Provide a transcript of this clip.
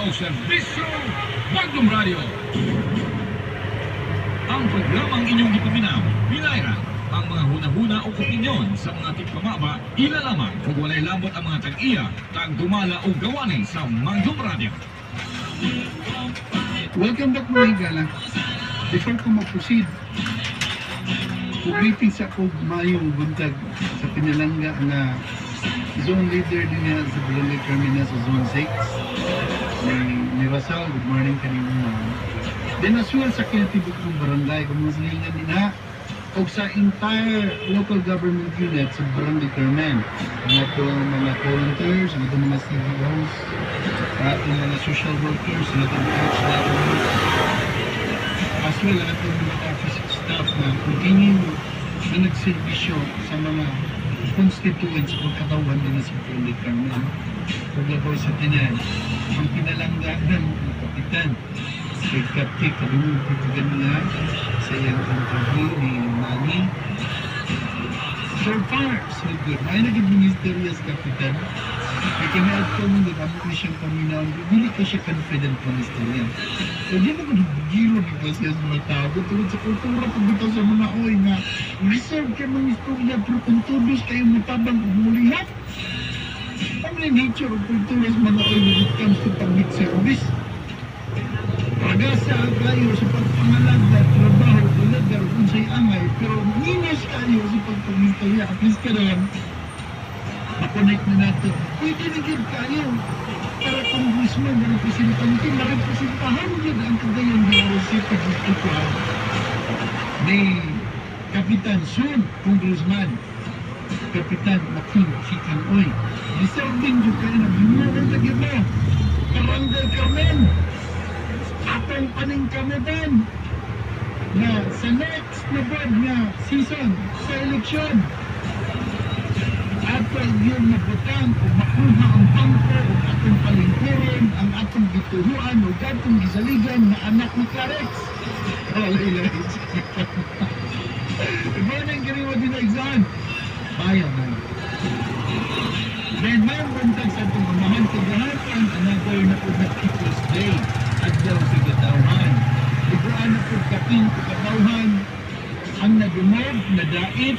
o serbisyo Bagong Radio. Ang programang inyong gipaminaw, binayra ang mga huna-huna o opinyon sa mga tigpamaba, ilalaman kung walay labot ang mga tag-iya, tag-dumala o gawanin sa Bagong Radio. Welcome back mga higala. Before ko mag-proceed, ulitin sa akong mayong buntag sa pinalangga na zone leader din niya sa Barangay Carmina sa Zone 6 ni Rasal. Good morning kanina mga. Then as well sa kinatibok ng barangay, kung maslingan din ha, o sa entire local government unit sa Barangay Carmen. Mga volunteers, mga CVOs, mga social workers, mga church as well ang ating mga office staff na continue na nagservisyo sa mga constituents o katawan din sa Barangay Carmen. Paglabaw sa tinan, ang pinalangga ng kapitan, kay Kapti Kadungutigan nila sa iyang interview ni Manny. So far, so good. May naging ministerya sa kapitan. Kaya kinaad ko mong nagabot niya siyang paminaw. Hindi ko siya confident pa ministerya. So di na ko nabigiro ni ba siya sa mga tao. Tulad sa kultura, pagbitaw sa mga oy na reserve kayo mga istorya, pero kung tulos kayo matabang umulihat. Ang nature of kultura sa mga oy when it comes to public service. Pagasa kayo sa pagpangalag na trabaho, ulagar, kung sa'y angay, pero minus kayo sa pagpamitalya, at least ka rin, makonect na natin. Pwede naging kayo para congressman na representante, marepresentahan nyo ang kagayang DRC pag-ituan ni Kapitan Sun, congressman, Kapitan Making Sikanoy. Deserving nyo kayo na binuwan lagi mo, Barangay Carmen. Atong paningkamutan na sa next na board na season sa eleksyon atong yung nabutang kung makuha ang bangko o atong palingkurin ang atong bituhuan o atong gisaligan na anak ni Clarex. Walay. Good morning, kiriwa din na exam. Bayan na. Then mayroon buntag sa itong umahan kagahapan another na po na People's Day at daw sa Gatawhan. Iguan na po kaping katawhan ang nagumog, nadait,